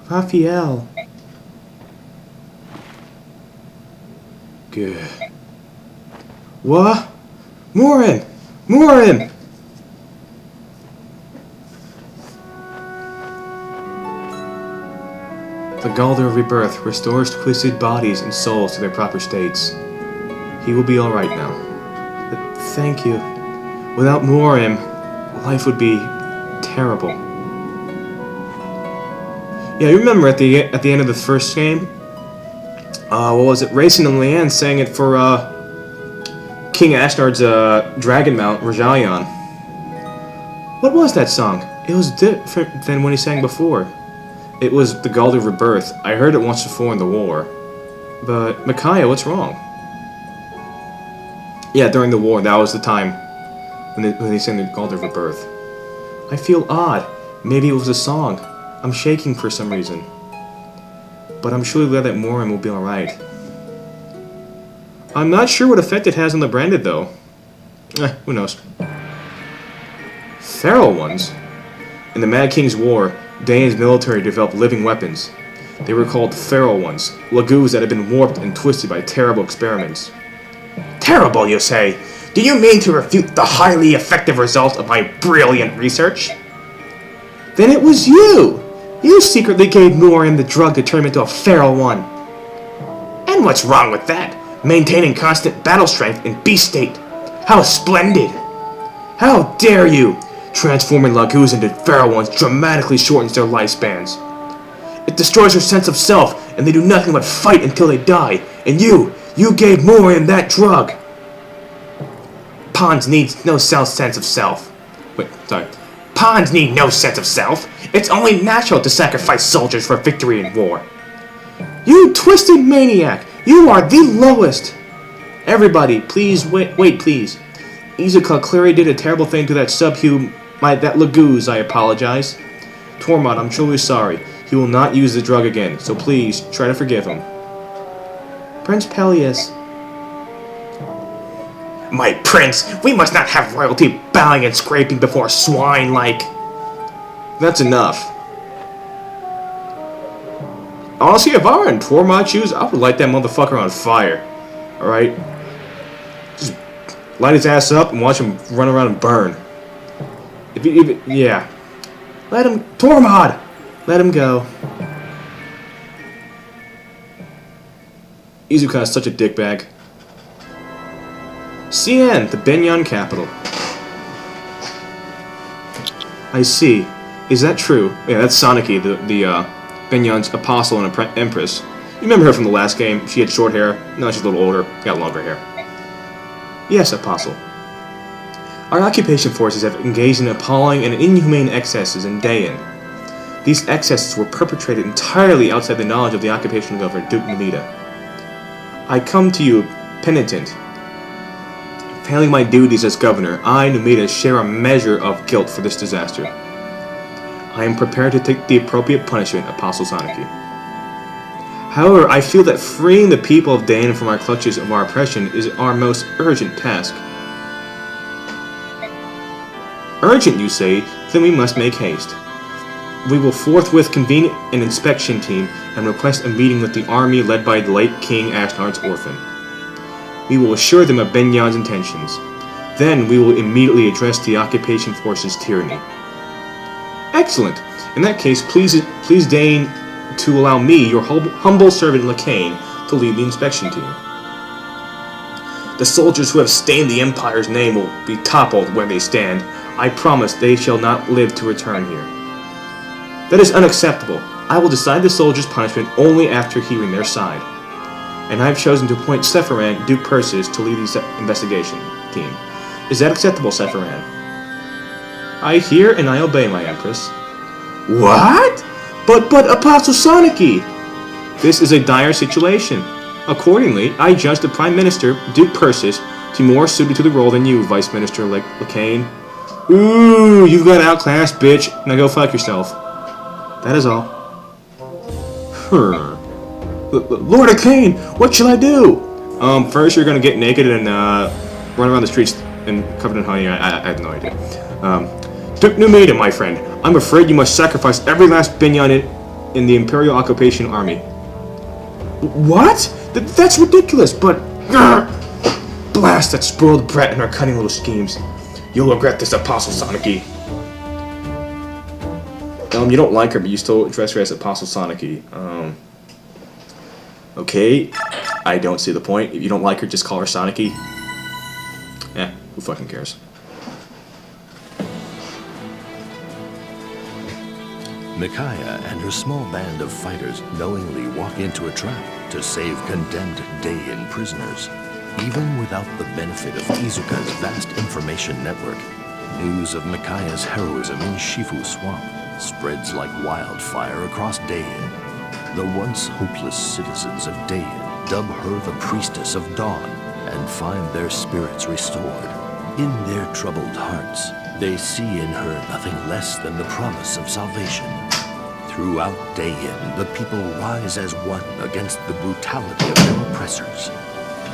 Rafiel. Good. What? Morin! Morin! The Galdr of Rebirth restores twisted bodies and souls to their proper states. He will be alright now. But thank you. Without Morim, life would be terrible. Yeah, you remember at the end of the first game? What was it? Racing and Leanne sang it for King Ashnard's Dragon Mount, Rajalion. What was that song? It was different than when he sang before. It was the Galdr of Rebirth. I heard it once before in the war. But, Micaiah, what's wrong? Yeah, during the war, that was the time when they sang the Galdr of Rebirth. I feel odd. Maybe it was a song. I'm shaking for some reason. But I'm surely glad that Morin will be alright. I'm not sure what effect it has on the branded, though. Who knows? Feral ones? In the Mad King's War, Dane's military developed living weapons. They were called feral ones, lagoos that had been warped and twisted by terrible experiments. Terrible, you say? Do you mean to refute the highly effective result of my brilliant research? Then it was you! You secretly gave Morin the drug to turn him into a feral one. And what's wrong with that? Maintaining constant battle strength in beast state. How splendid! How dare you! Transforming lagoos into feral ones dramatically shortens their lifespans. It destroys their sense of self, and they do nothing but fight until they die. And you gave Morin that drug! Pawns needs no sense of self. Pawns need no sense of self. It's only natural to sacrifice soldiers for victory in war. You twisted maniac! You are the lowest! Everybody, please, wait, please. Izuka clearly did a terrible thing to that that Lagoose, I apologize. Tormod, I'm truly sorry. He will not use the drug again, so please, try to forgive him. Prince Peleus. My prince, we must not have royalty bowing and scraping before swine like... That's enough. Honestly, if I were in Tormod's shoes, I would light that motherfucker on fire. Alright? Just light his ass up and watch him run around and burn. Yeah. Let him... Tormod! Let him go. Izuka is such a dickbag. CN, the Benyon capital. I see. Is that true? Yeah, that's Soniki, the Benyon's apostle and empress. You remember her from the last game? She had short hair. Now she's a little older. Got longer hair. Yes, apostle. Our occupation forces have engaged in appalling and inhumane excesses in Dayan. These excesses were perpetrated entirely outside the knowledge of the occupational governor, Duke Numida. I come to you penitent. Failing my duties as governor, I, Numida, share a measure of guilt for this disaster. I am prepared to take the appropriate punishment, Apostle Soniki. However, I feel that freeing the people of Dayan from our clutches of our oppression is our most urgent task. Urgent, you say? Then we must make haste. We will forthwith convene an inspection team and request a meeting with the army led by the late King Ashnard's orphan. We will assure them of Benyon's intentions. Then we will immediately address the occupation force's tyranny. Excellent! In that case, please deign to allow me, your humble servant Lacane, to lead the inspection team. The soldiers who have stained the Empire's name will be toppled where they stand. I promise they shall not live to return here. That is unacceptable. I will decide the soldiers' punishment only after hearing their side. And I have chosen to appoint Sephiran, Duke Persis, to lead the investigation team. Is that acceptable, Sephiran? I hear and I obey, my Empress. What? But Apostle Soniki! This is a dire situation. Accordingly, I judge the Prime Minister, Duke Persis, to be more suited to the role than you, Vice Minister Lacane. Ooh, you've got outclassed, bitch. Now go fuck yourself. That is all. Lord Lacane, what shall I do? First you're gonna get naked and run around the streets and covered in honey. I have no idea. Duke Numida, my friend, I'm afraid you must sacrifice every last Benyon in the Imperial Occupation Army. What? That's ridiculous, but... Blast that spoiled brat and her cunning little schemes. You'll regret this, Apostle Soniki. You don't like her, but you still address her as Apostle Soniki. Okay, I don't see the point. If you don't like her, just call her Soniki. Who fucking cares? Micaiah and her small band of fighters knowingly walk into a trap to save condemned Dayan prisoners. Even without the benefit of Izuka's vast information network, news of Micaiah's heroism in Shifu Swamp spreads like wildfire across Dayan. The once hopeless citizens of Dayan dub her the priestess of Dawn and find their spirits restored. In their troubled hearts, they see in her nothing less than the promise of salvation. Throughout Dayan, the people rise as one against the brutality of their oppressors.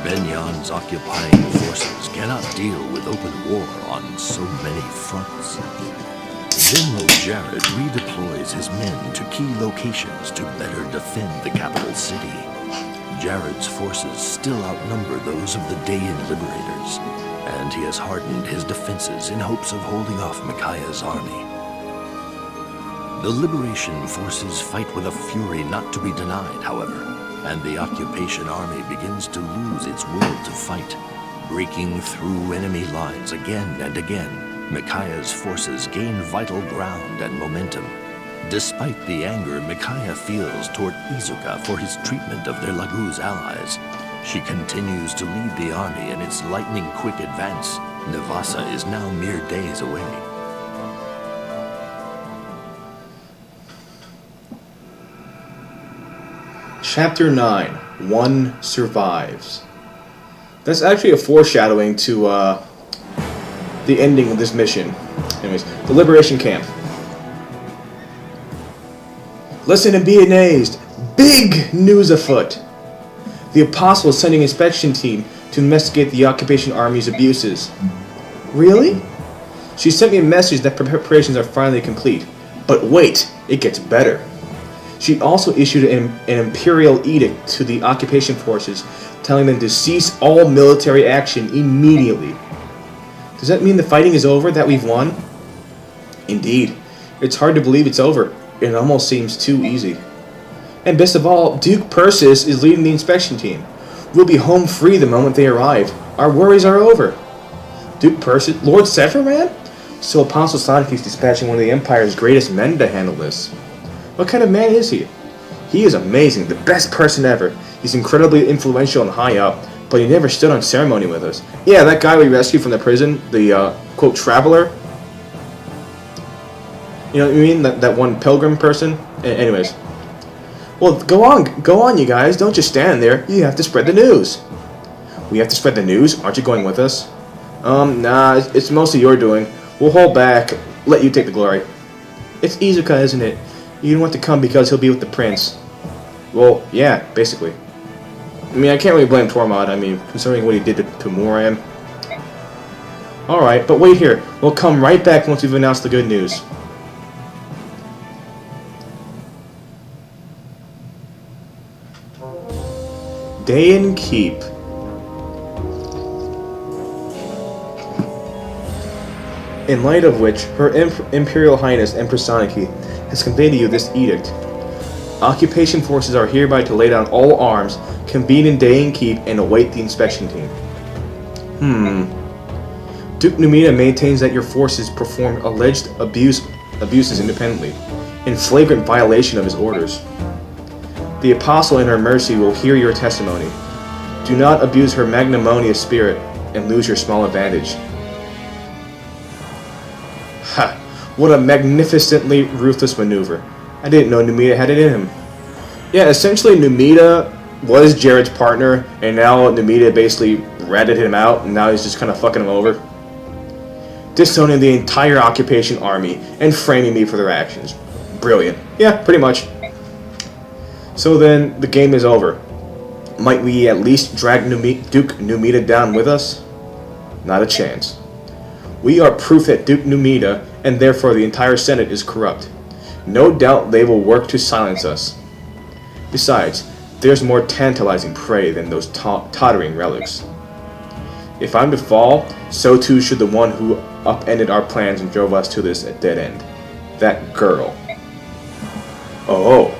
Benyan's occupying forces cannot deal with open war on so many fronts. General Jared redeploys his men to key locations to better defend the capital city. Jared's forces still outnumber those of the Dayan liberators, and he has hardened his defenses in hopes of holding off Micaiah's army. The liberation forces fight with a fury not to be denied, however, and the occupation army begins to lose its will to fight. Breaking through enemy lines again and again, Micaiah's forces gain vital ground and momentum. Despite the anger Micaiah feels toward Izuka for his treatment of their Laguz allies, she continues to lead the army in its lightning-quick advance. Navassa is now mere days away. Chapter 9. One Survives. That's actually a foreshadowing to the ending of this mission. Anyways, the Liberation Camp. Listen and be amazed. Big news afoot. The Apostle is sending an inspection team to investigate the occupation army's abuses. Really? She sent me a message that preparations are finally complete. But wait, it gets better. She also issued an imperial edict to the occupation forces, telling them to cease all military action immediately. Does that mean the fighting is over, that we've won? Indeed. It's hard to believe it's over. It almost seems too easy. And best of all, Duke Persis is leading the inspection team. We'll be home free the moment they arrive. Our worries are over. Duke Persis? Lord Sephiroth? So Apostle Sonic is dispatching one of the Empire's greatest men to handle this. What kind of man is he? He is amazing, the best person ever. He's incredibly influential and high up, but he never stood on ceremony with us. Yeah, that guy we rescued from the prison, the, quote, traveler. You know what I mean? That one pilgrim person? Anyways. Well, go on, you guys. Don't just stand there. You have to spread the news. We have to spread the news? Aren't you going with us? Nah, it's mostly your doing. We'll hold back, let you take the glory. It's Izuka, isn't it? You don't want to come because he'll be with the prince. Well, yeah, basically. I mean, I can't really blame Tormod, considering what he did to Muram. Alright, but wait here. We'll come right back once we've announced the good news. Dayan Keep. In light of which, Her Imperial Highness Empress Soniki has conveyed to you this edict. Occupation forces are hereby to lay down all arms, convene in Dayan Keep, and await the inspection team. Duke Numida maintains that your forces perform alleged abuses independently, in flagrant violation of his orders. The Apostle in her mercy will hear your testimony. Do not abuse her magnanimous spirit and lose your small advantage. Ha! What a magnificently ruthless maneuver. I didn't know Numida had it in him. Yeah, essentially Numida was Jared's partner, and now Numida basically ratted him out, and now he's just kind of fucking him over. Disowning the entire occupation army, and framing me for their actions. Brilliant. Yeah, pretty much. So then, the game is over. Might we at least drag Duke Numida down with us? Not a chance. We are proof that Duke Numida, and therefore the entire Senate, is corrupt. No doubt they will work to silence us. Besides, there's more tantalizing prey than those tottering relics. If I'm to fall, so too should the one who upended our plans and drove us to this dead end. That girl. Oh,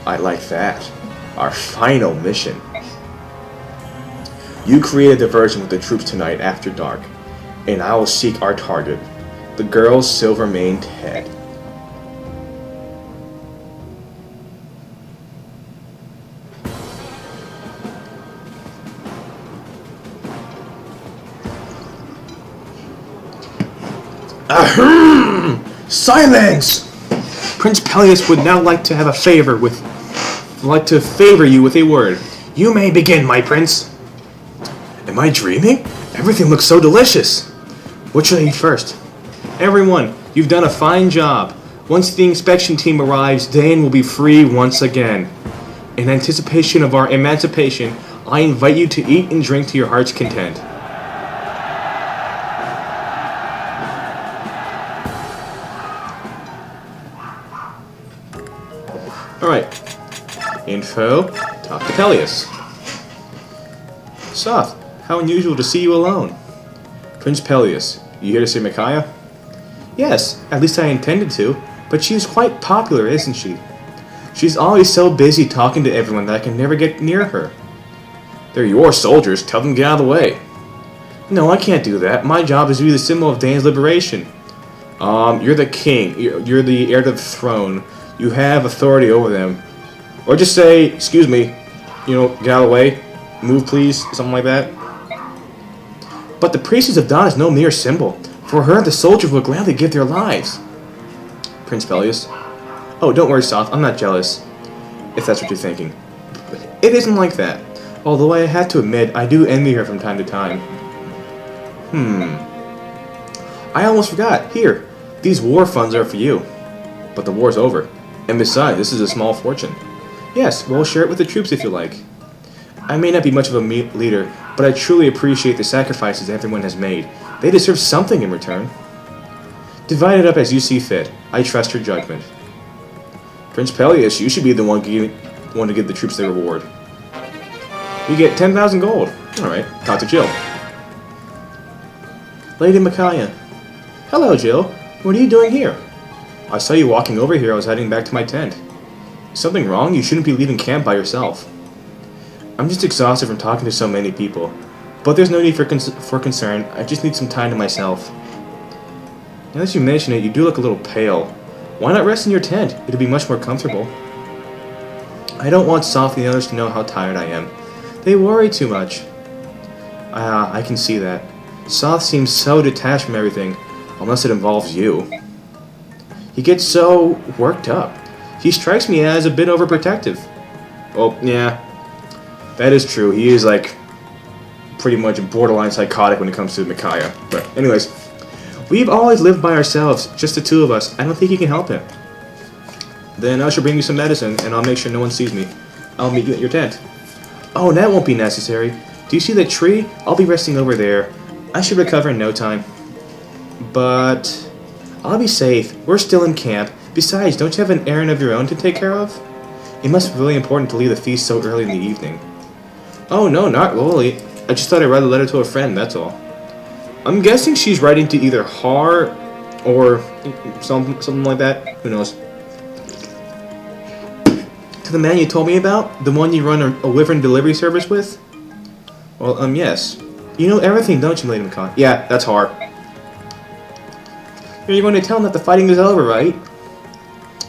I like that. Our final mission. You create a diversion with the troops tonight after dark, and I will seek our target, the girl's silver-maned head. Ahem! Silence! Prince Peleus would now like to favor you with a word. You may begin, my prince. Am I dreaming? Everything looks so delicious. What should I eat first? Everyone, you've done a fine job. Once the inspection team arrives, Dawn will be free once again. In anticipation of our emancipation, I invite you to eat and drink to your heart's content. Alright. Info. Talk to Peleus. Soth, how unusual to see you alone. Prince Peleus, you here to see Micaiah? Yes, at least I intended to, but she's quite popular, isn't she? She's always so busy talking to everyone that I can never get near her. They're your soldiers, tell them to get out of the way. No, I can't do that. My job is to be the symbol of Dane's liberation. You're the king. You're the heir to the throne. You have authority over them. Or just say, excuse me, get out of the way. Move, please, something like that. But the priestess of Dawn is no mere symbol. For her, the soldiers will gladly give their lives. Prince Peleus. Oh, don't worry, Soth. I'm not jealous. If that's what you're thinking. It isn't like that. Although I have to admit, I do envy her from time to time. I almost forgot. Here, these war funds are for you. But the war's over. And besides, this is a small fortune. Yes, we'll share it with the troops if you like. I may not be much of a leader, but I truly appreciate the sacrifices everyone has made. They deserve something in return. Divide it up as you see fit. I trust your judgment. Prince Peleus, you should be the one to give the troops their reward. You get 10,000 gold. Alright, talk to Jill. Lady Micaiah. Hello, Jill. What are you doing here? I saw you walking over here. I was heading back to my tent. Is something wrong? You shouldn't be leaving camp by yourself. I'm just exhausted from talking to so many people. But there's no need for concern. I just need some time to myself. Now that you mention it, you do look a little pale. Why not rest in your tent? It'll be much more comfortable. I don't want Soth and the others to know how tired I am. They worry too much. I can see that. Soth seems so detached from everything, unless it involves you. He gets so worked up. He strikes me as a bit overprotective. Well, yeah, that is true. He is pretty much borderline psychotic when it comes to Micaiah. But anyways, we've always lived by ourselves, just the two of us. I don't think he can help it. Then I shall bring you some medicine, and I'll make sure no one sees me. I'll meet you at your tent. Oh, that won't be necessary. Do you see that tree? I'll be resting over there. I should recover in no time. But I'll be safe. We're still in camp. Besides, don't you have an errand of your own to take care of? It must be really important to leave the feast so early in the evening. Oh, no, not really. I just thought I'd write a letter to a friend, that's all. I'm guessing she's writing to either Har or something like that. Who knows? To the man you told me about? The one you run a wyvern delivery service with? Well, yes. You know everything, don't you, Lady Micaiah? Yeah, that's Har. You're going to tell him that the fighting is over, right?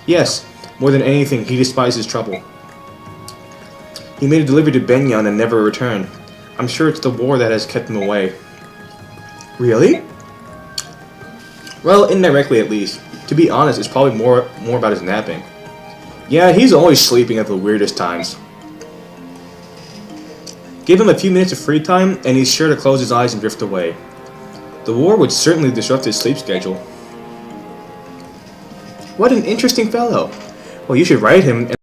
Yes. More than anything, he despises trouble. He made a delivery to Benyon and never returned. I'm sure it's the war that has kept him away. Really? Well, indirectly at least. To be honest, it's probably more about his napping. Yeah, he's always sleeping at the weirdest times. Give him a few minutes of free time, and he's sure to close his eyes and drift away. The war would certainly disrupt his sleep schedule. What an interesting fellow. Well, you should write him